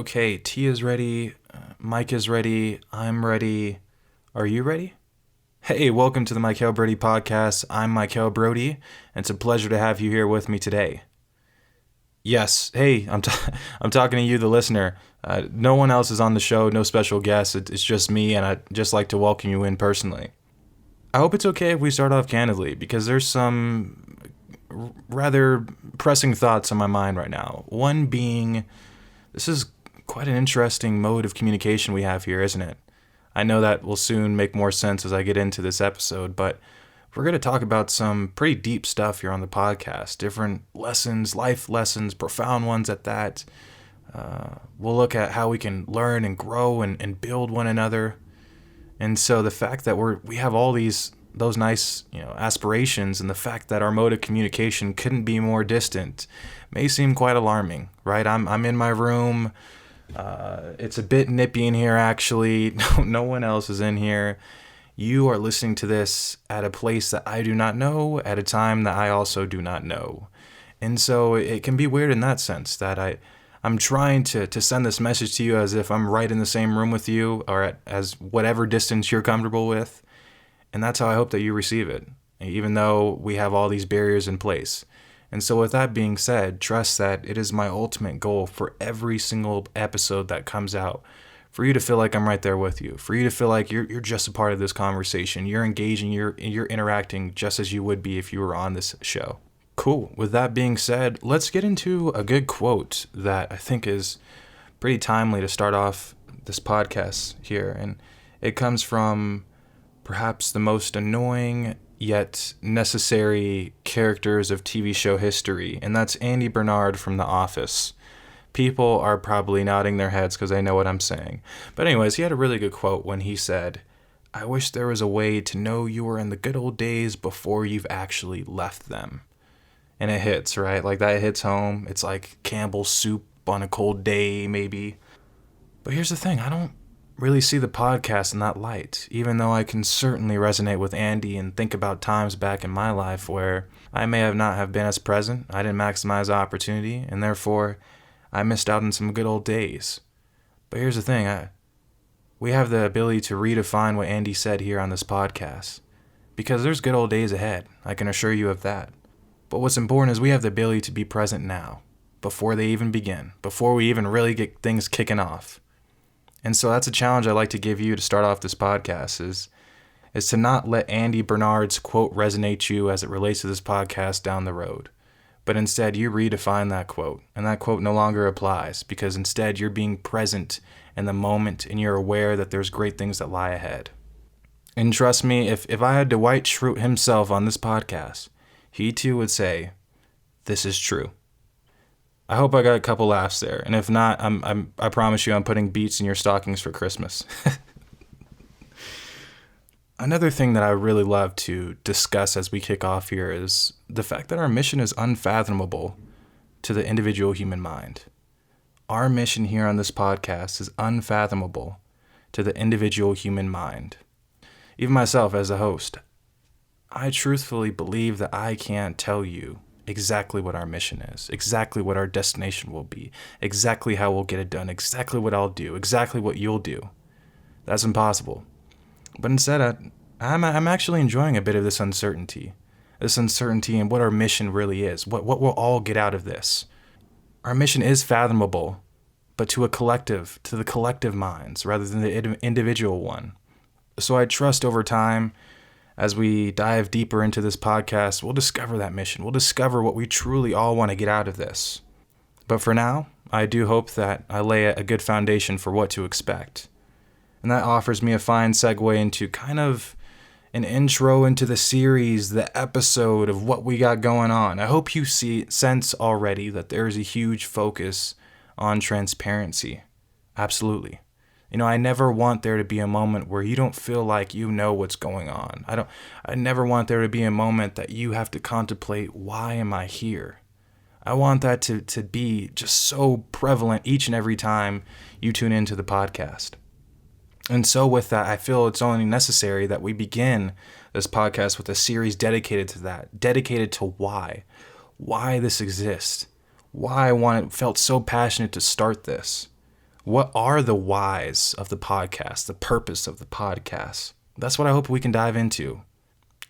Okay, tea is ready, Mike is ready, I'm ready. Are you ready? Hey, welcome to the Mykel Broady Podcast. I'm Mykel Broady, and it's a pleasure to have you here with me today. Yes, hey, I'm talking to you, the listener. No one else is on the show, no special guests. It's just me, and I'd just like to welcome you in personally. I hope it's okay if we start off candidly, because there's some rather pressing thoughts on my mind right now. One being, this is quite an interesting mode of communication we have here, isn't it? I know that will soon make more sense as I get into this episode, but we're going to talk about some pretty deep stuff here on the podcast. Different lessons, life lessons, profound ones at that. We'll look at how we can learn and grow and build one another. And so the fact that we have all those nice, aspirations, and the fact that our mode of communication couldn't be more distant may seem quite alarming, right? I'm in my room. It's a bit nippy in here, actually. No one else is in here. You are listening to this at a place that I do not know, at a time that I also do not know. And so it can be weird in that sense that I'm trying to send this message to you as if I'm right in the same room with you, or as whatever distance you're comfortable with. And that's how I hope that you receive it, even though we have all these barriers in place. And so with that being said, trust that it is my ultimate goal for every single episode that comes out, for you to feel like I'm right there with you, for you to feel like you're just a part of this conversation, you're engaging, you're interacting just as you would be if you were on this show. Cool. With that being said, let's get into a good quote that I think is pretty timely to start off this podcast here. And it comes from perhaps the most annoying yet necessary characters of TV show history, and that's Andy Bernard from The Office. People are probably nodding their heads because they know what I'm saying. But anyways, he had a really good quote when he said, "I wish there was a way to know you were in the good old days before you've actually left them." And it hits, right? Like, that hits home. It's like Campbell's soup on a cold day, maybe. But here's the thing. I don't really see the podcast in that light, even though I can certainly resonate with Andy and think about times back in my life where I may not have been as present, I didn't maximize opportunity, and therefore I missed out on some good old days. But here's the thing, we have the ability to redefine what Andy said here on this podcast, because there's good old days ahead, I can assure you of that. But what's important is we have the ability to be present now, before they even begin, before we even really get things kicking off. And so that's a challenge I'd like to give you to start off this podcast is to not let Andy Bernard's quote resonate you as it relates to this podcast down the road. But instead, you redefine that quote, and that quote no longer applies, because instead you're being present in the moment and you're aware that there's great things that lie ahead. And trust me, if I had Dwight Schrute himself on this podcast, he too would say, "This is true." I hope I got a couple laughs there, and if not, I promise you I'm putting beats in your stockings for Christmas. Another thing that I really love to discuss as we kick off here is the fact that our mission is unfathomable to the individual human mind. Our mission here on this podcast is unfathomable to the individual human mind. Even myself as a host, I truthfully believe that I can't tell you exactly what our mission is, exactly what our destination will be, exactly how we'll get it done, exactly what I'll do, exactly what you'll do. That's impossible. But instead, I'm actually enjoying a bit of this uncertainty in what our mission really is, what we'll all get out of this. Our mission is fathomable, but to the collective minds rather than the individual one. So I trust over time, as we dive deeper into this podcast, we'll discover that mission. We'll discover what we truly all want to get out of this. But for now, I do hope that I lay a good foundation for what to expect. And that offers me a fine segue into kind of an intro into the series, the episode of what we got going on. I hope you sense already that there is a huge focus on transparency. Absolutely. I never want there to be a moment where you don't feel like you know what's going on. I never want there to be a moment that you have to contemplate, why am I here? I want that to be just so prevalent each and every time you tune into the podcast. And so with that, I feel it's only necessary that we begin this podcast with a series dedicated to that, dedicated to why this exists, why I felt so passionate to start this. What are the whys of the podcast, the purpose of the podcast? That's what I hope we can dive into.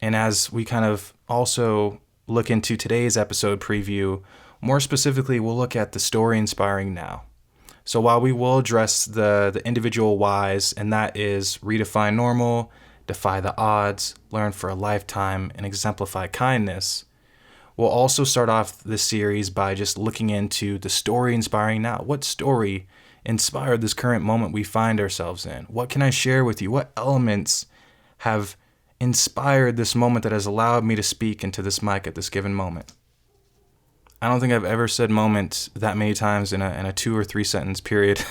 And as we kind of also look into today's episode preview, more specifically, we'll look at the story inspiring now. So while we will address the individual whys, and that is redefine normal, defy the odds, learn for a lifetime, and exemplify kindness, we'll also start off this series by just looking into the story inspiring now. What story inspired this current moment we find ourselves in? What can I share with you? What elements have inspired this moment that has allowed me to speak into this mic at this given moment? I don't think I've ever said moment that many times in a 2 or 3 sentence period,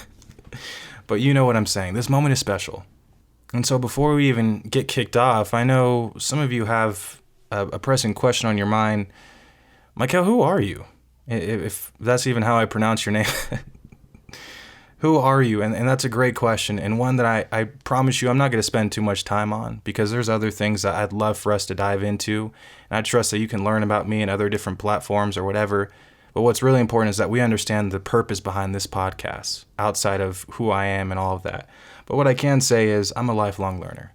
but you know what I'm saying. This moment is special. And so before we even get kicked off, I know some of you have a pressing question on your mind. Mykel, who are you? If that's even how I pronounce your name. Who are you? And that's a great question, and one that I promise you I'm not going to spend too much time on, because there's other things that I'd love for us to dive into, and I trust that you can learn about me in other different platforms or whatever. But what's really important is that we understand the purpose behind this podcast, outside of who I am and all of that. But what I can say is I'm a lifelong learner.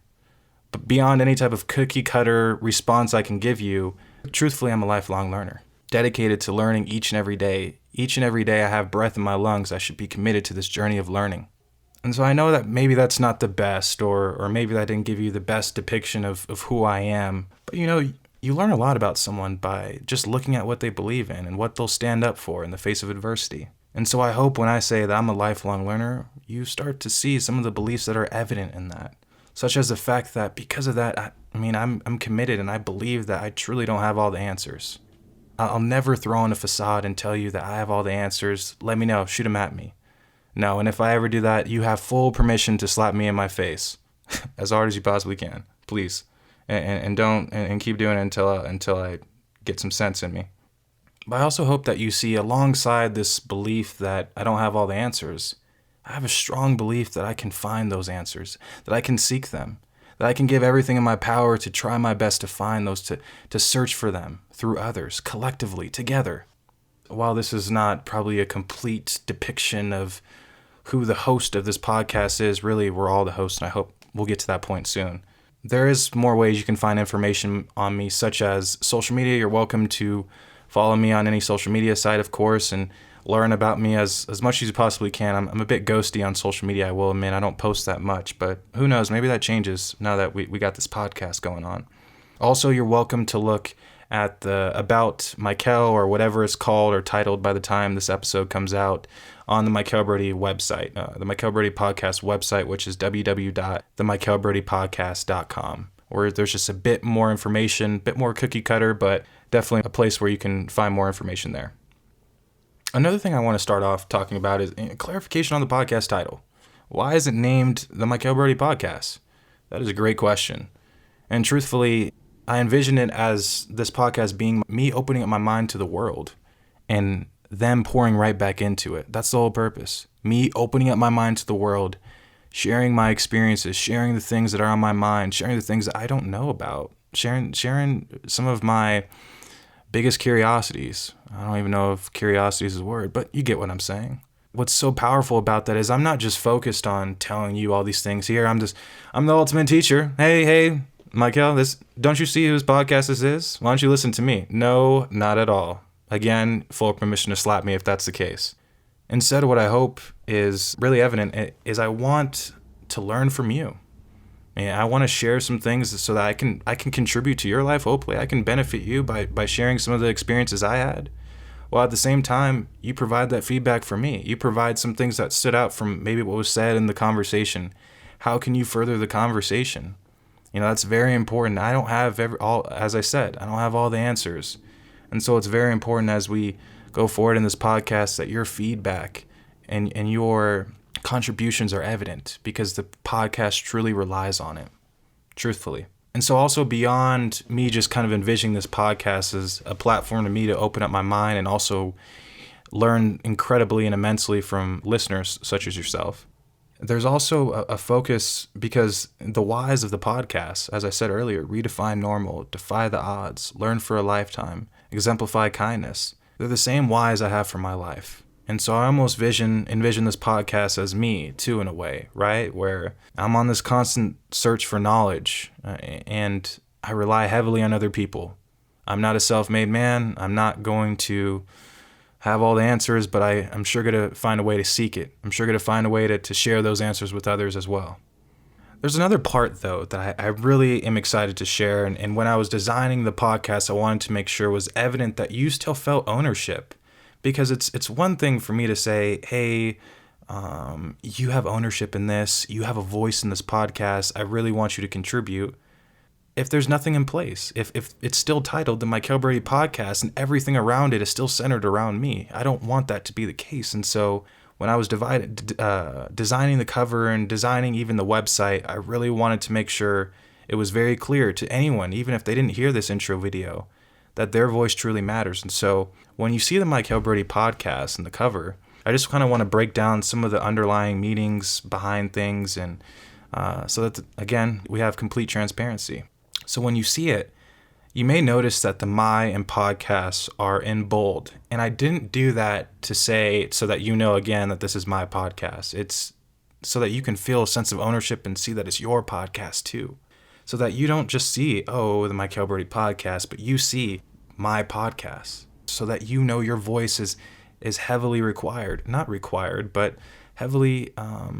But beyond any type of cookie cutter response I can give you, truthfully, I'm a lifelong learner, dedicated to learning each and every day. Each and every day I have breath in my lungs, I should be committed to this journey of learning. And so I know that maybe that's not the best, or maybe that didn't give you the best depiction of who I am. But you learn a lot about someone by just looking at what they believe in and what they'll stand up for in the face of adversity. And so I hope when I say that I'm a lifelong learner, you start to see some of the beliefs that are evident in that. Such as the fact that because of that, I'm committed, and I believe that I truly don't have all the answers. I'll never throw on a facade and tell you that I have all the answers. Let me know. Shoot them at me. No, and if I ever do that, you have full permission to slap me in my face as hard as you possibly can, please. And keep doing it until I get some sense in me. But I also hope that you see, alongside this belief that I don't have all the answers, I have a strong belief that I can find those answers, that I can seek them, that I can give everything in my power to try my best to find those, to search for them through others, collectively, together. While this is not probably a complete depiction of who the host of this podcast is, really, we're all the hosts, and I hope we'll get to that point soon. There is more ways you can find information on me, such as social media. You're welcome to follow me on any social media site, of course, and learn about me as much as you possibly can. I'm a bit ghosty on social media, I will admit. I don't post that much, but who knows? Maybe that changes now that we got this podcast going on. Also, you're welcome to look at the About Mykel, or whatever it's called or titled by the time this episode comes out, on the Mykel Broady website, the Mykel Broady Podcast website, which is www.themykelbroadypodcast.com, where there's just a bit more information, a bit more cookie cutter, but definitely a place where you can find more information there. Another thing I want to start off talking about is clarification on the podcast title. Why is it named the Mykel Broady Podcast? That is a great question. And truthfully, I envision it as this podcast being me opening up my mind to the world and them pouring right back into it. That's the whole purpose. Me opening up my mind to the world, sharing my experiences, sharing the things that are on my mind, sharing the things that I don't know about, sharing some of my biggest curiosities. I don't even know if curiosity is a word, but you get what I'm saying. What's so powerful about that is I'm not just focused on telling you all these things here. I'm the ultimate teacher. Hey, Mykel, don't you see whose podcast this is? Why don't you listen to me? No, not at all. Again, full permission to slap me if that's the case. Instead, what I hope is really evident is I want to learn from you. And I want to share some things so that I can contribute to your life. Hopefully, I can benefit you by sharing some of the experiences I had. While at the same time, you provide that feedback for me. You provide some things that stood out from maybe what was said in the conversation. How can you further the conversation? That's very important. I don't have as I said, I don't have all the answers. And so it's very important as we go forward in this podcast that your feedback and your contributions are evident, because the podcast truly relies on it, truthfully. And so also, beyond me just kind of envisioning this podcast as a platform to me to open up my mind and also learn incredibly and immensely from listeners such as yourself, there's also a focus, because the whys of the podcast, as I said earlier, redefine normal, defy the odds, learn for a lifetime, exemplify kindness. They're the same whys I have for my life. And so I almost envision this podcast as me too, in a way, right? Where I'm on this constant search for knowledge, and I rely heavily on other people. I'm not a self-made man. I'm not going to have all the answers, but I'm sure going to find a way to seek it. I'm sure going to find a way to share those answers with others as well. There's another part, though, that I really am excited to share. And when I was designing the podcast, I wanted to make sure it was evident that you still felt ownership. Because it's one thing for me to say, hey, you have ownership in this. You have a voice in this podcast. I really want you to contribute. If there's nothing in place, if it's still titled the Mykel Broady Podcast and everything around it is still centered around me, I don't want that to be the case. And so when I was designing the cover and designing even the website, I really wanted to make sure it was very clear to anyone, even if they didn't hear this intro video, that their voice truly matters. And so when you see the Mykel Broady Podcast and the cover, I just kind of want to break down some of the underlying meanings behind things, and so that, again, we have complete transparency. So when you see it, you may notice that the my and podcasts are in bold. And I didn't do that to say so that you know, again, that this is my podcast. It's so that you can feel a sense of ownership and see that it's your podcast too. So that you don't just see, oh, the Mykel Broady Podcast, but you see my podcast. So that you know your voice is heavily not required, but heavily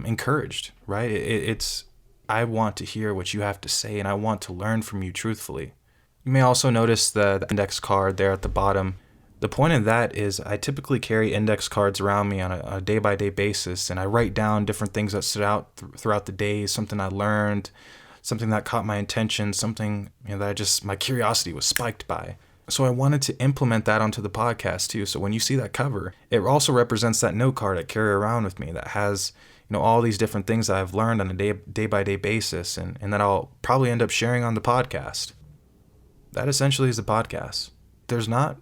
encouraged, right? It's I want to hear what you have to say, and I want to learn from you truthfully. You may also notice the index card there at the bottom. The point of that is I typically carry index cards around me on a day-by-day basis, and I write down different things that stood out throughout the day, something I learned, something that caught my attention, something that my curiosity was spiked by. So I wanted to implement that onto the podcast too. So when you see that cover, it also represents that note card I carry around with me that has all these different things that I've learned on a day-by-day basis, and that I'll probably end up sharing on the podcast. That essentially is the podcast. There's not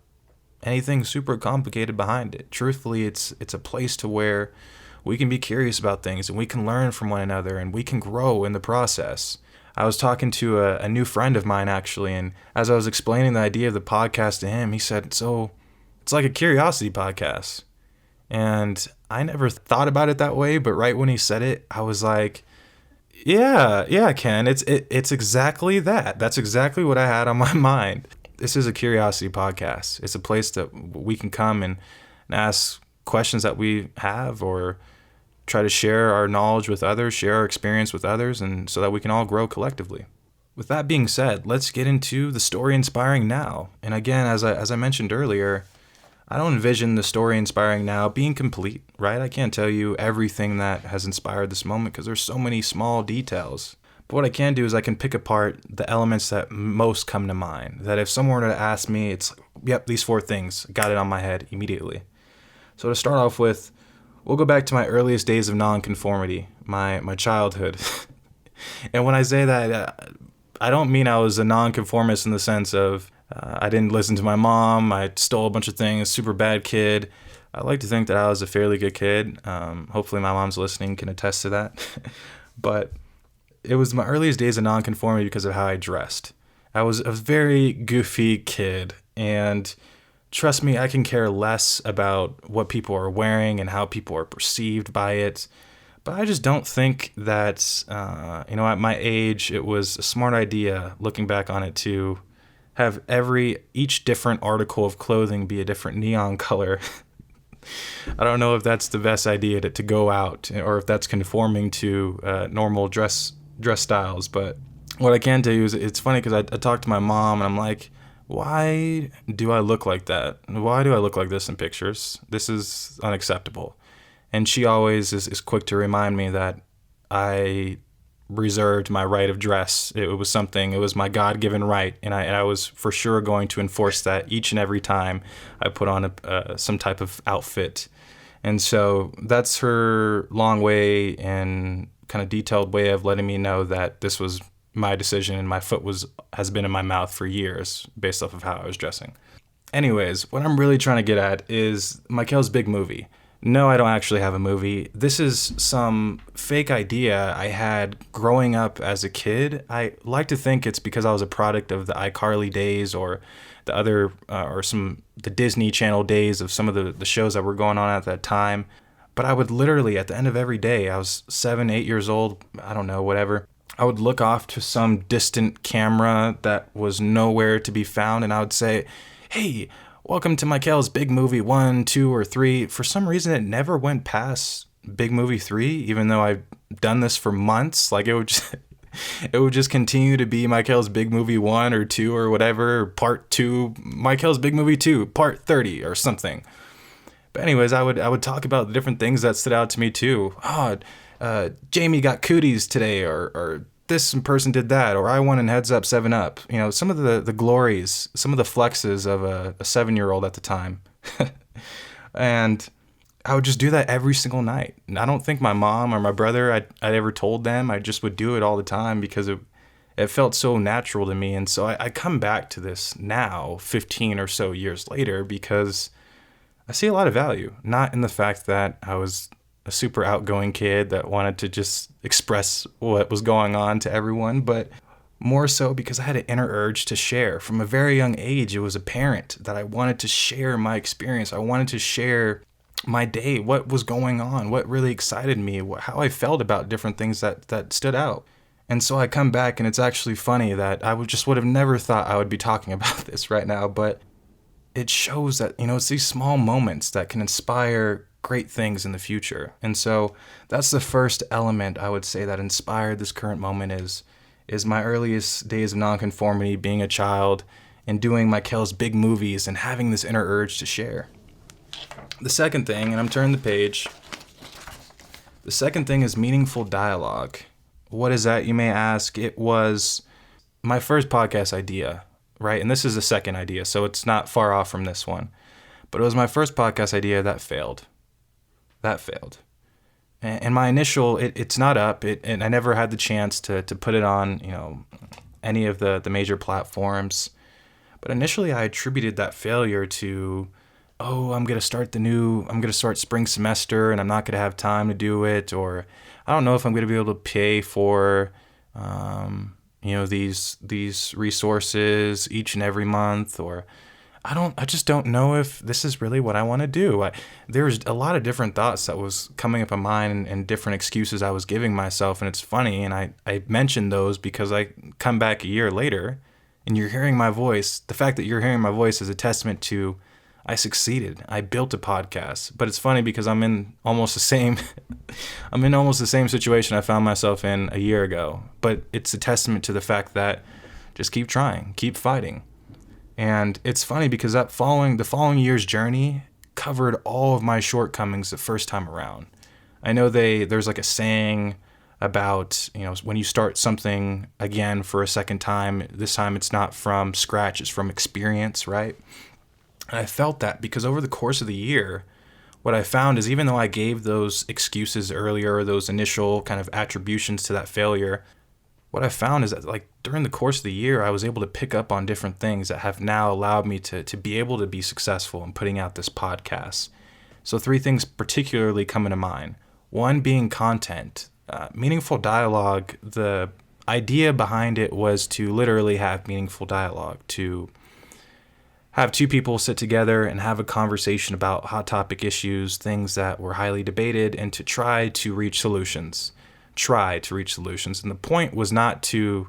anything super complicated behind it. Truthfully, it's a place to where we can be curious about things, and we can learn from one another, and we can grow in the process. I was talking to a new friend of mine, actually, and as I was explaining the idea of the podcast to him, he said, so it's like a curiosity podcast. And I never thought about it that way, but right when he said it, I was like, yeah, Ken, it's exactly that. That's exactly what I had on my mind. This is a curiosity podcast. It's a place that we can come and ask questions that we have, or try to share our knowledge with others, share our experience with others, and so that we can all grow collectively. With that being said, let's get into the story inspiring now. And again, as I mentioned earlier, I don't envision the story inspiring now being complete, right? I can't tell you everything that has inspired this moment because there's so many small details. But what I can do is I can pick apart the elements that most come to mind. That if someone were to ask me, it's, yep, these 4 things, got it on my head immediately. So to start off with, we'll go back to my earliest days of nonconformity, my childhood. And when I say that, I don't mean I was a nonconformist in the sense of I didn't listen to my mom, I stole a bunch of things, super bad kid. I like to think that I was a fairly good kid. Hopefully my mom's listening, can attest to that. But it was my earliest days of nonconformity because of how I dressed. I was a very goofy kid, and trust me, I can care less about what people are wearing and how people are perceived by it. But I just don't think that, at my age, it was a smart idea, looking back on it, to have each different article of clothing be a different neon color. I don't know if that's the best idea to go out, or if that's conforming to normal dress styles. But what I can tell you is it's funny because I talked to my mom and I'm like, why do I look like that? Why do I look like this in pictures? This is unacceptable. And she always is quick to remind me that I reserved my right of dress. It was my God-given right, and I was for sure going to enforce that each and every time I put on some type of outfit. And so that's her long way and kind of detailed way of letting me know that this was my decision, and my foot has been in my mouth for years based off of how I was dressing. Anyways, what I'm really trying to get at is Mykel's big movie. No, I don't actually have a movie. This is some fake idea I had growing up as a kid. I like to think it's because I was a product of the iCarly days or the other, or the Disney Channel days of some of the shows that were going on at that time. But I would literally, at the end of every day, I was 7, 8 years old, I don't know, whatever. I would look off to some distant camera that was nowhere to be found, and I would say, "Hey, welcome to Mykel's Big Movie 1, 2, or 3. For some reason, it never went past Big Movie 3, even though I've done this for months. Like, it would just continue to be Mykel's Big Movie 1 or 2 or whatever, or Part 2, Mykel's Big Movie 2, Part 30 or something. But anyways, I would talk about the different things that stood out to me too. Jamie got cooties today, or this person did that, or I won in Heads Up 7-Up. You know, some of the glories, some of the flexes of a 7-year-old at the time. And I would just do that every single night. And I don't think my mom or my brother, I'd ever told them. I just would do it all the time because it felt so natural to me. And so I come back to this now, 15 or so years later, because I see a lot of value, not in the fact that I was a super outgoing kid that wanted to just express what was going on to everyone, but more so because I had an inner urge to share. From a very young age, it was apparent that I wanted to share my experience. I wanted to share my day, what was going on, what really excited me, how I felt about different things that stood out. And so I come back, and it's actually funny that I would have never thought I would be talking about this right now, but it shows that, it's these small moments that can inspire great things in the future. And so that's the first element I would say that inspired this current moment is my earliest days of nonconformity, being a child, and doing Mykel's big movies and having this inner urge to share. The second thing, and I'm turning the page, the second thing is meaningful dialogue. What is that, you may ask? It was my first podcast idea, right? And this is the second idea, so it's not far off from this one. But it was my first podcast idea that failed. And my initial, it's not up. And I never had the chance to put it on, any of the major platforms. But initially, I attributed that failure to, I'm going to start spring semester, and I'm not going to have time to do it. Or I don't know if I'm going to be able to pay for, these resources each and every month, or I just don't know if this is really what I want to do. There's a lot of different thoughts that was coming up in mind and different excuses I was giving myself. And it's funny. And I mentioned those because I come back a year later and you're hearing my voice. The fact that you're hearing my voice is a testament to I succeeded. I built a podcast. But it's funny because I'm in almost the same situation I found myself in a year ago. But it's a testament to the fact that just keep trying, keep fighting. And it's funny because the following year's journey covered all of my shortcomings the first time around. I know there's like a saying about, when you start something again for a second time, this time it's not from scratch, it's from experience, right? And I felt that because over the course of the year, what I found is even though I gave those excuses earlier, those initial kind of attributions to that failure, what I found is that during the course of the year, I was able to pick up on different things that have now allowed me to be able to be successful in putting out this podcast. So 3 things particularly come into mind. One being content. Meaningful dialogue, the idea behind it was to literally have meaningful dialogue, to have 2 people sit together and have a conversation about hot topic issues, things that were highly debated, and to try to reach solutions. And the point was not to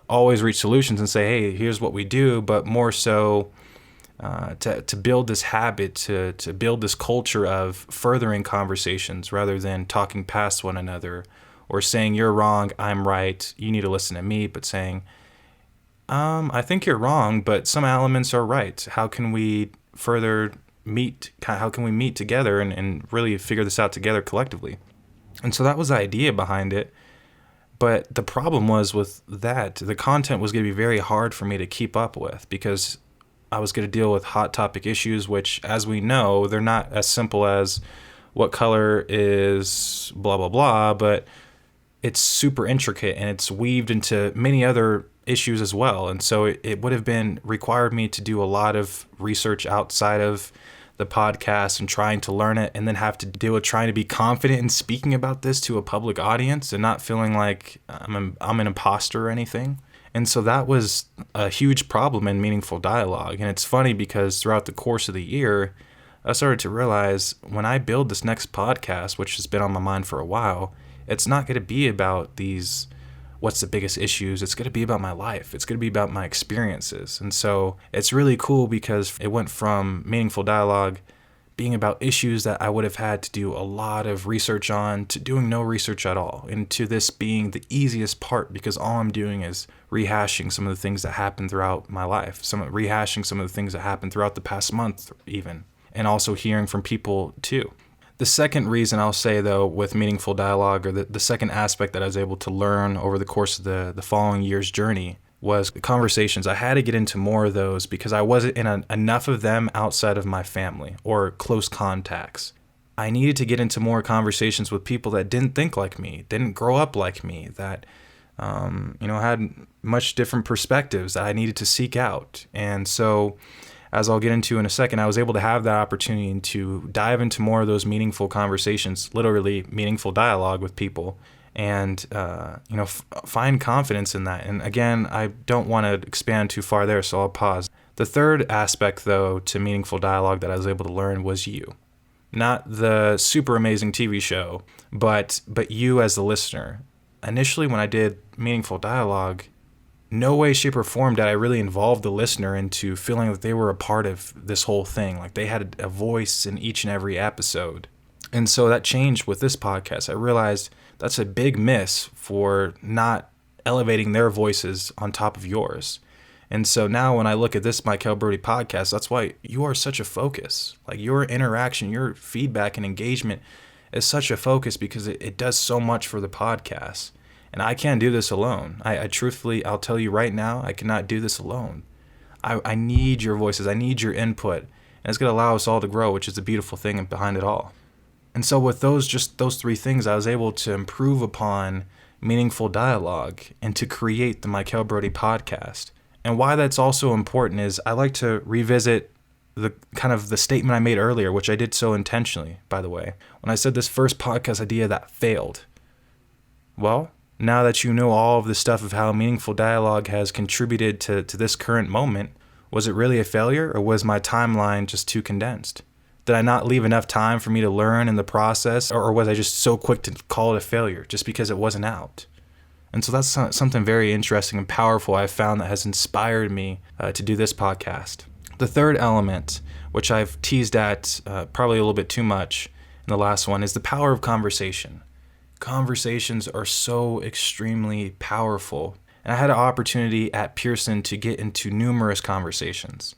always reach solutions and say, hey, here's what we do, but more so to build this habit, to build this culture of furthering conversations rather than talking past one another or saying you're wrong, I'm right, you need to listen to me, but saying, I think you're wrong, but some elements are right. How can we meet together and really figure this out together collectively? And so that was the idea behind it. But the problem was with that, the content was going to be very hard for me to keep up with because I was going to deal with hot topic issues, which, as we know, they're not as simple as what color is blah, blah, blah, but it's super intricate and it's weaved into many other issues as well. And so it would have required me to do a lot of research outside of the podcast and trying to learn it, and then have to deal with trying to be confident in speaking about this to a public audience and not feeling like I'm an imposter or anything. And so that was a huge problem in meaningful dialogue. And it's funny because throughout the course of the year, I started to realize when I build this next podcast, which has been on my mind for a while, it's not going to be about these what's the biggest issues. It's going to be about my life. It's going to be about my experiences. And so it's really cool because it went from meaningful dialogue being about issues that I would have had to do a lot of research on to doing no research at all, and to this being the easiest part because all I'm doing is rehashing some of the things that happened throughout my life, rehashing some of the things that happened throughout the past month even, and also hearing from people too. The second reason I'll say, though, with meaningful dialogue, or the second aspect that I was able to learn over the course of the following year's journey, was the conversations. I had to get into more of those because I wasn't in enough of them outside of my family or close contacts. I needed to get into more conversations with people that didn't think like me, didn't grow up like me, that had much different perspectives that I needed to seek out. And so, as I'll get into in a second, I was able to have that opportunity to dive into more of those meaningful conversations, literally meaningful dialogue with people, and find confidence in that. And again, I don't want to expand too far there, so I'll pause. The third aspect, though, to meaningful dialogue that I was able to learn was you. Not the super amazing TV show, but you as the listener. Initially, when I did meaningful dialogue, no way, shape, or form did I really involve the listener into feeling that they were a part of this whole thing. Like they had a voice in each and every episode. And so that changed with this podcast. I realized that's a big miss for not elevating their voices on top of yours. And so now when I look at this Mykel Broady podcast, that's why you are such a focus. Like your interaction, your feedback and engagement is such a focus because it does so much for the podcast. And I can't do this alone. I truthfully, I'll tell you right now, I cannot do this alone. I need your voices. I need your input. And it's going to allow us all to grow, which is the beautiful thing behind it all. And so with those three things, I was able to improve upon meaningful dialogue and to create the Mykel Broady podcast. And why that's also important is I like to revisit the kind of the statement I made earlier, which I did so intentionally, by the way, when I said this first podcast idea that failed. Well, now that you know all of the stuff of how meaningful dialogue has contributed to this current moment, was it really a failure, or was my timeline just too condensed? Did I not leave enough time for me to learn in the process, or was I just so quick to call it a failure just because it wasn't out? And so that's something very interesting and powerful I've found that has inspired me to do this podcast. The third element, which I've teased at probably a little bit too much in the last one, is the power of conversation. Conversations are so extremely powerful. And I had an opportunity at Pearson to get into numerous conversations.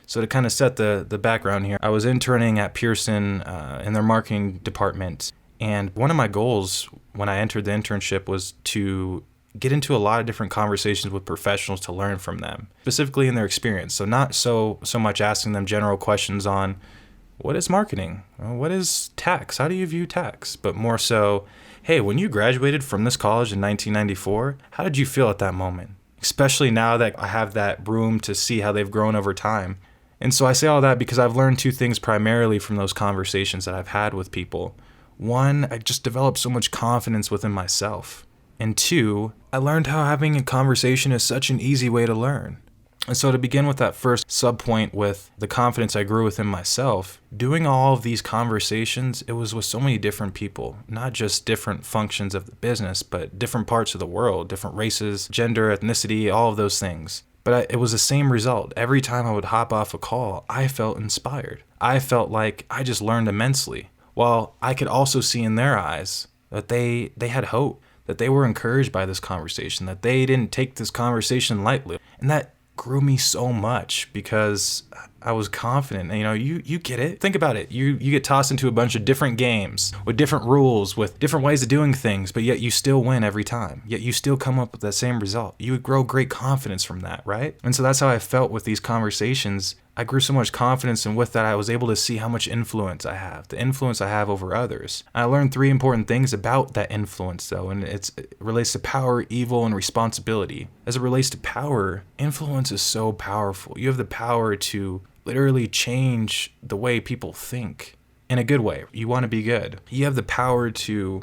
So to kind of set the background here, I was interning at Pearson in their marketing department. And one of my goals when I entered the internship was to get into a lot of different conversations with professionals to learn from them, specifically in their experience. So not so much asking them general questions on what is marketing? What is tax? How do you view tax? But more so, hey, when you graduated from this college in 1994, how did you feel at that moment? Especially now that I have that room to see how they've grown over time. And so I say all that because I've learned two things primarily from those conversations that I've had with people. One, I just developed so much confidence within myself. And two, I learned how having a conversation is such an easy way to learn. And so to begin with that first subpoint with the confidence I grew within myself, doing all of these conversations, it was with so many different people, not just different functions of the business, but different parts of the world, different races, gender, ethnicity, all of those things. But it was the same result. Every time I would hop off a call, I felt inspired. I felt like I just learned immensely. While I could also see in their eyes that they had hope, that they were encouraged by this conversation, that they didn't take this conversation lightly. And that grew me so much because I was confident. And, you get it. Think about it. You get tossed into a bunch of different games with different rules, with different ways of doing things, but yet you still win every time. Yet you still come up with that same result. You would grow great confidence from that, right? And so that's how I felt with these conversations. I grew so much confidence, and with that, I was able to see how much influence I have, the influence I have over others. And I learned three important things about that influence, though, and it relates to power, evil, and responsibility. As it relates to power, influence is so powerful. You have the power to literally change the way people think in a good way. You want to be good. You have the power to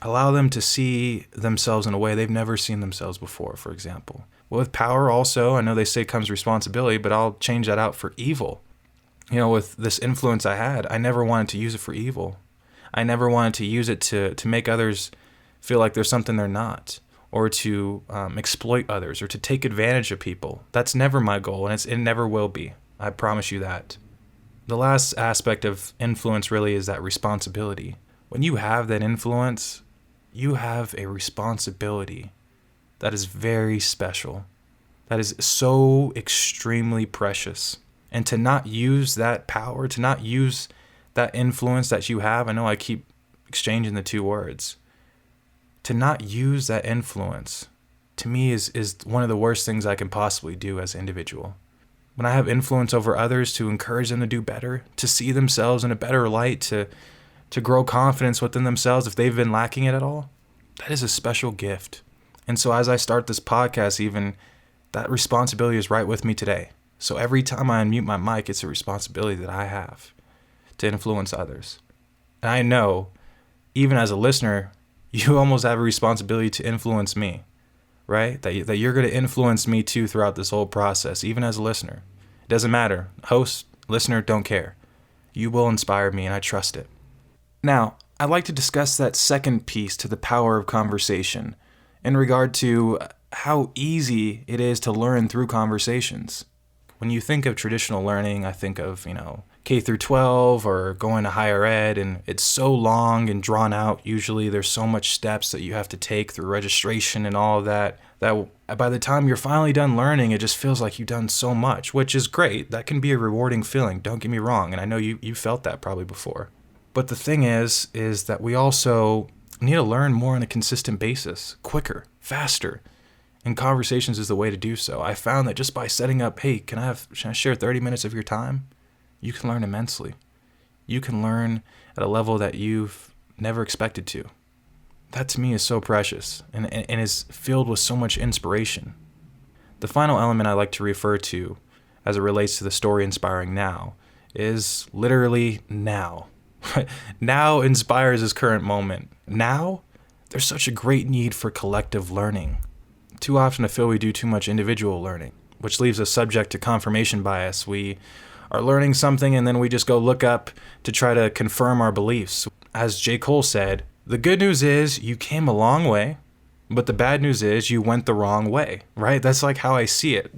allow them to see themselves in a way they've never seen themselves before, for example. With power also, I know they say comes responsibility, but I'll change that out for evil. With this influence I had, I never wanted to use it for evil. I never wanted to use it to make others feel like there's something they're not, or to exploit others, or to take advantage of people. That's never my goal, and it never will be. I promise you that. The last aspect of influence really is that responsibility. When you have that influence, you have a responsibility that is very special, that is so extremely precious. And to not use that power, to not use that influence that you have, I know I keep exchanging the two words, to not use that influence, to me is one of the worst things I can possibly do as an individual. When I have influence over others, to encourage them to do better, to see themselves in a better light, to grow confidence within themselves if they've been lacking it at all, that is a special gift. And so as I start this podcast even, that responsibility is right with me today. So every time I unmute my mic, it's a responsibility that I have to influence others. And I know, even as a listener, you almost have a responsibility to influence me, right? That you're going to influence me too throughout this whole process, even as a listener. It doesn't matter. Host, listener, don't care. You will inspire me, and I trust it. Now, I'd like to discuss that second piece to the power of conversation in regard to how easy it is to learn through conversations. When you think of traditional learning, I think of, K through 12 or going to higher ed, and it's so long and drawn out. Usually there's so much steps that you have to take through registration and all of that by the time you're finally done learning, it just feels like you've done so much, which is great. That can be a rewarding feeling, don't get me wrong, and I know you felt that probably before. But the thing is that we also need to learn more on a consistent basis, quicker, faster. And conversations is the way to do so. I found that just by setting up, hey, can I share 30 minutes of your time? You can learn immensely. You can learn at a level that you've never expected to. That to me is so precious and is filled with so much inspiration. The final element I like to refer to as it relates to the story inspiring now is literally now. Now inspires this current moment. Now, there's such a great need for collective learning. Too often I feel we do too much individual learning, which leaves us subject to confirmation bias. We are learning something and then we just go look up to try to confirm our beliefs. As J. Cole said, the good news is you came a long way, but the bad news is you went the wrong way, right? That's like how I see it.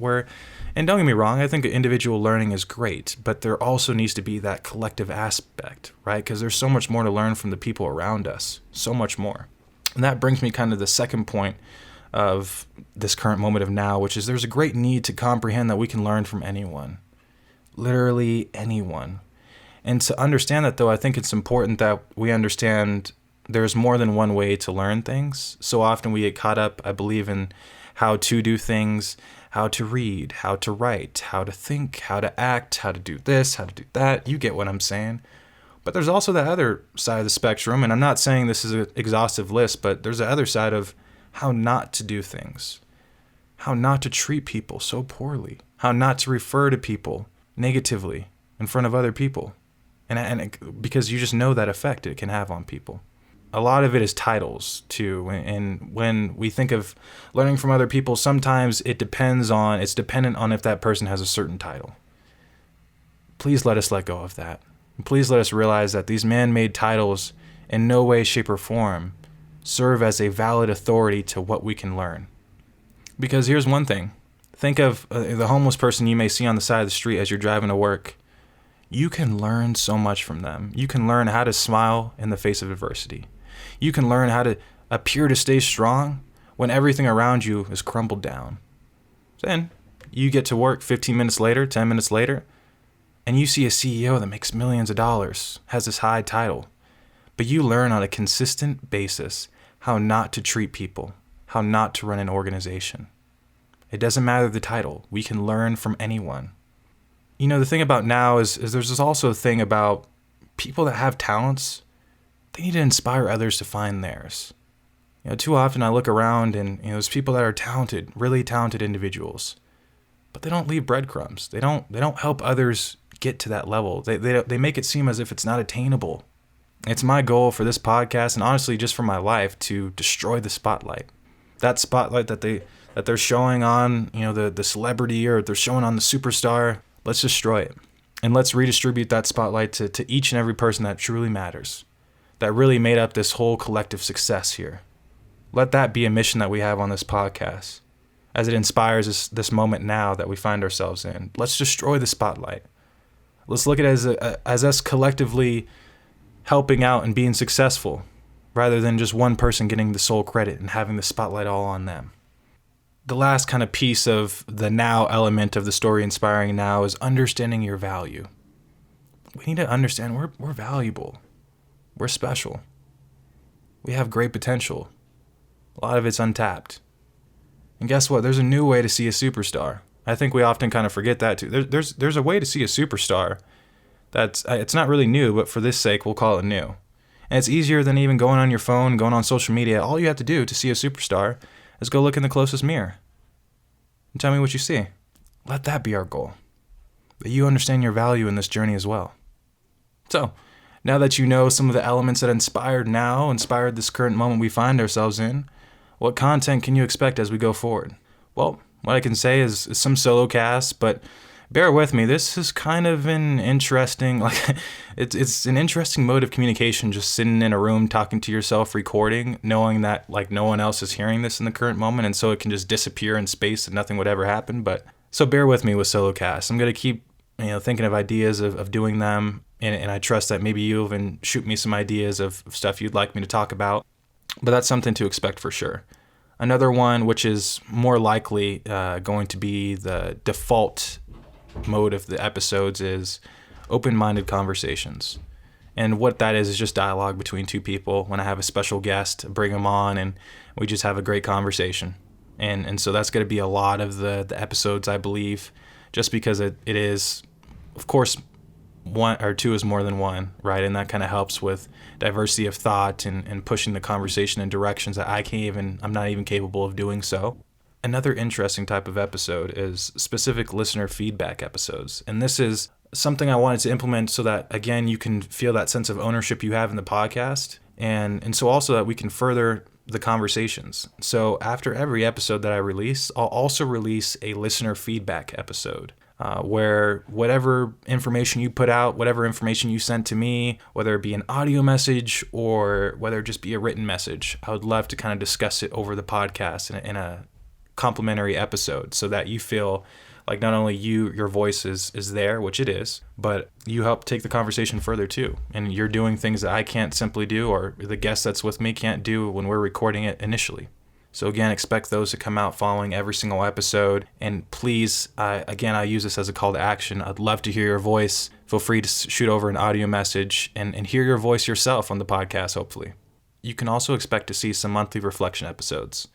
And don't get me wrong, I think individual learning is great, but there also needs to be that collective aspect, right? Because there's so much more to learn from the people around us, so much more. And that brings me kind of the second point of this current moment of now, which is there's a great need to comprehend that we can learn from anyone, literally anyone. And to understand that, though, I think it's important that we understand there's more than one way to learn things. So often we get caught up, I believe, in how to do things, how to read, how to write, how to think, how to act, how to do this, how to do that. You get what I'm saying. But there's also the other side of the spectrum, and I'm not saying this is an exhaustive list, but there's the other side of how not to do things, how not to treat people so poorly, how not to refer to people negatively in front of other people, because you just know that effect it can have on people. A lot of it is titles too, and when we think of learning from other people, sometimes it's dependent on if that person has a certain title. Please let us let go of that. Please let us realize that these man-made titles in no way, shape, or form serve as a valid authority to what we can learn. Because here's one thing. Think of the homeless person you may see on the side of the street as you're driving to work. You can learn so much from them. You can learn how to smile in the face of adversity. You can learn how to appear to stay strong when everything around you is crumbled down. Then you get to work 15 minutes later, 10 minutes later, and you see a CEO that makes millions of dollars, has this high title. But you learn on a consistent basis how not to treat people, how not to run an organization. It doesn't matter the title. We can learn from anyone. The thing about now is there's also a thing about people that have talents. They need to inspire others to find theirs. Too often I look around and there's people that are talented, really talented individuals, but they don't leave breadcrumbs. They don't help others get to that level. They make it seem as if it's not attainable. It's my goal for this podcast, and honestly just for my life, to destroy the spotlight. That spotlight that they're showing on, the celebrity, or they're showing on the superstar. Let's destroy it. And let's redistribute that spotlight to each and every person that truly matters, that really made up this whole collective success here. Let that be a mission that we have on this podcast, as it inspires this moment now that we find ourselves in. Let's destroy the spotlight. Let's look at it as us collectively helping out and being successful, rather than just one person getting the sole credit and having the spotlight all on them. The last kind of piece of the now element of the story inspiring now is understanding your value. We need to understand we're valuable. We're special. We have great potential. A lot of it's untapped. And guess what? There's a new way to see a superstar. I think we often kind of forget that too. There's a way to see a superstar it's not really new, but for this sake, we'll call it new. And it's easier than even going on your phone, going on social media. All you have to do to see a superstar is go look in the closest mirror and tell me what you see. Let that be our goal. That you understand your value in this journey as well. So, now that you know some of the elements that inspired this current moment we find ourselves in, what content can you expect as we go forward? Well, what I can say is some solo casts, but bear with me. This is kind of an interesting, it's an interesting mode of communication, just sitting in a room talking to yourself, recording, knowing that no one else is hearing this in the current moment, and so it can just disappear in space and nothing would ever happen. But so bear with me with solo casts. I'm gonna keep thinking of ideas of doing them, and I trust that maybe you even shoot me some ideas of stuff you'd like me to talk about. But that's something to expect for sure. Another one, which is more likely going to be the default mode of the episodes, is open-minded conversations. And what that is just dialogue between two people. When I have a special guest, bring them on and we just have a great conversation. And so that's going to be a lot of the episodes, I believe, just because it is, of course, one or two is more than one, right? And that kind of helps with diversity of thought and pushing the conversation in directions that I'm not even capable of doing so. Another interesting type of episode is specific listener feedback episodes. And this is something I wanted to implement so that, again, you can feel that sense of ownership you have in the podcast. And so also that we can further the conversations. So after every episode that I release, I'll also release a listener feedback episode. Where whatever information you put out, whatever information you sent to me, whether it be an audio message or whether it just be a written message, I would love to kind of discuss it over the podcast in a complimentary episode, so that you feel like not only your voice is there, which it is, but you help take the conversation further too. And you're doing things that I can't simply do, or the guest that's with me can't do when we're recording it initially. So again, expect those to come out following every single episode. And please, I use this as a call to action. I'd love to hear your voice. Feel free to shoot over an audio message and hear your voice yourself on the podcast, hopefully. You can also expect to see some monthly reflection episodes.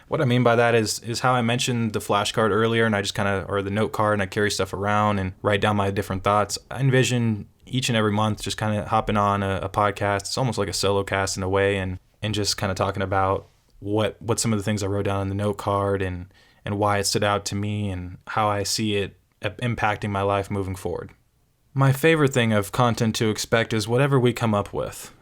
What I mean by that is how I mentioned the flashcard earlier, and I just or the note card, and I carry stuff around and write down my different thoughts. I envision each and every month just kind of hopping on a podcast. It's almost like a solo cast in a way, and just kind of talking about what some of the things I wrote down in the note card and why it stood out to me and how I see it impacting my life moving forward. My favorite thing of content to expect is whatever we come up with.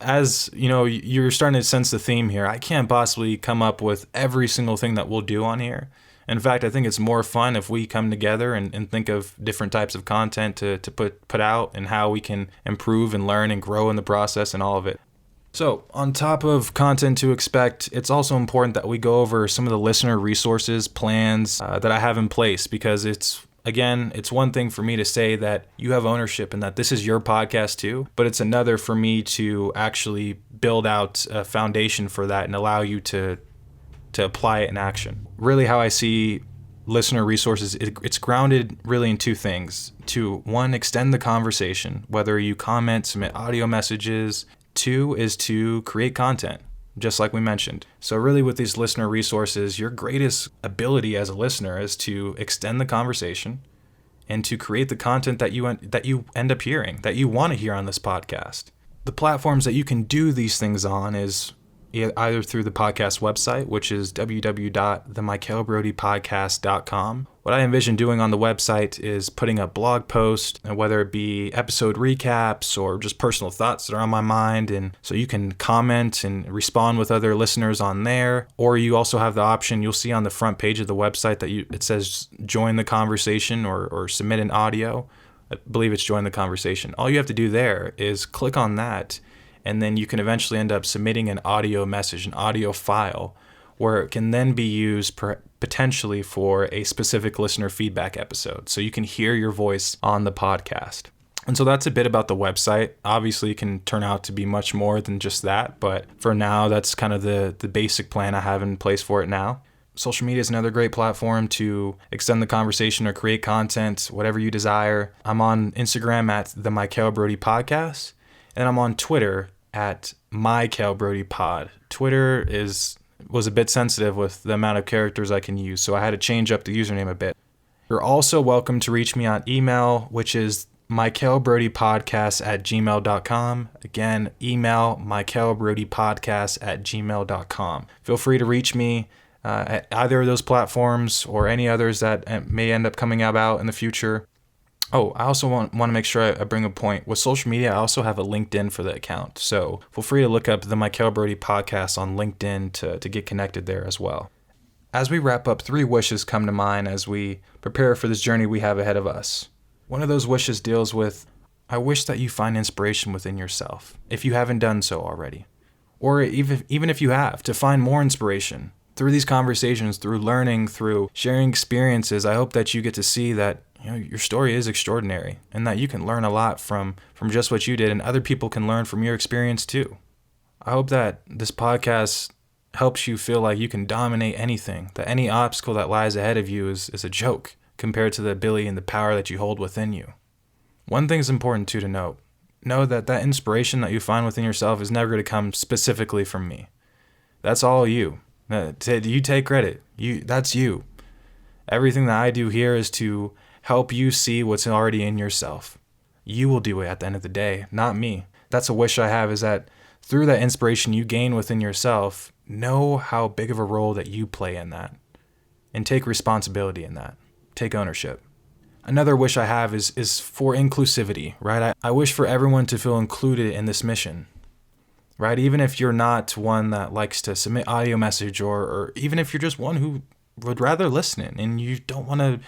As you know, you're starting to sense the theme here. I can't possibly come up with every single thing that we'll do on here. In fact, I think it's more fun if we come together and think of different types of content to put out, and how we can improve and learn and grow in the process and all of it. So on top of content to expect, it's also important that we go over some of the listener resources, plans that I have in place, because it's one thing for me to say that you have ownership and that this is your podcast too, but it's another for me to actually build out a foundation for that and allow you to apply it in action. Really how I see listener resources, it's grounded really in two things. One, extend the conversation, whether you comment, submit audio messages. Two is to create content, just like we mentioned. So really with these listener resources, your greatest ability as a listener is to extend the conversation and to create the content that you end up hearing, that you want to hear on this podcast. The platforms that you can do these things on is either through the podcast website, which is www.themykelbroadypodcast.com, What I envision doing on the website is putting up blog posts, and whether it be episode recaps or just personal thoughts that are on my mind. And so you can comment and respond with other listeners on there. Or you also have the option, you'll see on the front page of the website that it says join the conversation or submit an audio. I believe it's join the conversation. All you have to do there is click on that, and then you can eventually end up submitting an audio message, an audio file, where it can then be used potentially for a specific listener feedback episode. So you can hear your voice on the podcast. And so that's a bit about the website. Obviously, it can turn out to be much more than just that, but for now, that's kind of the basic plan I have in place for it now. Social media is another great platform to extend the conversation or create content, whatever you desire. I'm on Instagram at the Mykel Broady Podcast, and I'm on Twitter at Mykel Broady Pod. Twitter was a bit sensitive with the amount of characters I can use, so I had to change up the username a bit. You're also welcome to reach me on email, which is mykelbroadypodcast@gmail.com. Again, email mykelbroadypodcast@gmail.com. Feel free to reach me at either of those platforms or any others that may end up coming about in the future. Oh, I also want to make sure I bring a point. With social media, I also have a LinkedIn for the account. So feel free to look up the Mykel Broady Podcast on LinkedIn to get connected there as well. As we wrap up, 3 wishes come to mind as we prepare for this journey we have ahead of us. One of those wishes deals with, I wish that you find inspiration within yourself, if you haven't done so already. Or even if you have, to find more inspiration. Through these conversations, through learning, through sharing experiences, I hope that you get to see that your story is extraordinary and that you can learn a lot from just what you did, and other people can learn from your experience too. I hope that this podcast helps you feel like you can dominate anything, that any obstacle that lies ahead of you is a joke compared to the ability and the power that you hold within you. One thing is important too to note. Know that inspiration that you find within yourself is never going to come specifically from me. That's all you. You take credit. That's you. Everything that I do here is to help you see what's already in yourself. You will do it at the end of the day, not me. That's a wish I have, is that through that inspiration you gain within yourself, know how big of a role that you play in that, and take responsibility in that. Take ownership. Another wish I have is for inclusivity, right? I wish for everyone to feel included in this mission, right? Even if you're not one that likes to submit audio message, or even if you're just one who would rather listen and you don't want to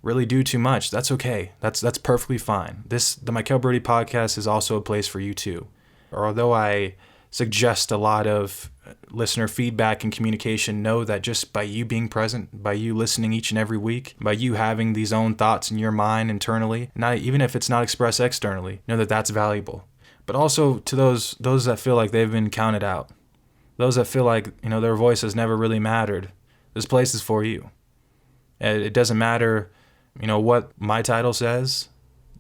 really do too much, that's okay. That's perfectly fine. The Mykel Broady Podcast is also a place for you too. Although I suggest a lot of listener feedback and communication, know that just by you being present, by you listening each and every week, by you having these own thoughts in your mind internally, not even if it's not expressed externally, know that that's valuable. But also to those that feel like they've been counted out, those that feel like their voice has never really mattered, this place is for you. It doesn't matter what my title says.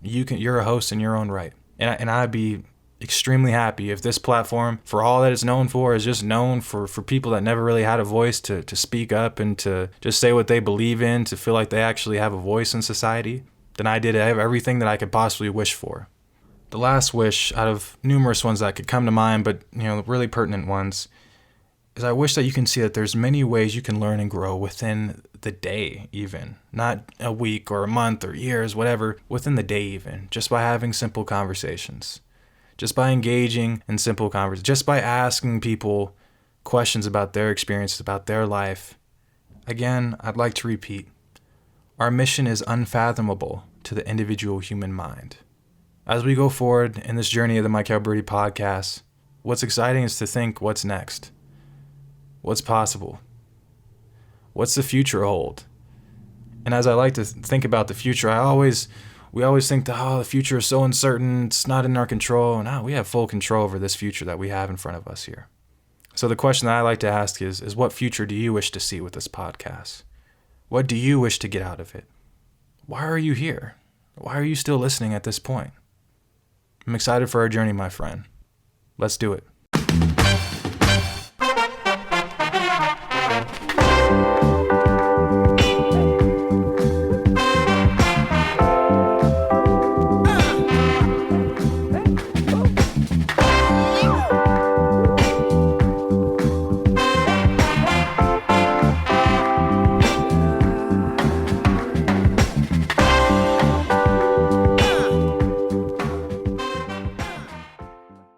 You're a host in your own right, and I'd be extremely happy if this platform, for all that it's known for, is just known for people that never really had a voice to speak up and to just say what they believe in, to feel like they actually have a voice in society. Then I did everything that I could possibly wish for. The last wish, out of numerous ones that could come to mind, but really pertinent ones, is I wish that you can see that there's many ways you can learn and grow within the day, even not a week or a month or years, whatever, within the day, even just by having simple conversations, just by engaging in simple conversations, just by asking people questions about their experiences, about their life. Again, I'd like to repeat, our mission is unfathomable to the individual human mind. As we go forward in this journey of the Mykel Broady Podcast, what's exciting is to think what's next. What's possible? What's the future hold? And as I like to think about the future, we always think that, the future is so uncertain, it's not in our control. No, we have full control over this future that we have in front of us here. So the question that I like to ask is what future do you wish to see with this podcast? What do you wish to get out of it? Why are you here? Why are you still listening at this point? I'm excited for our journey, my friend. Let's do it.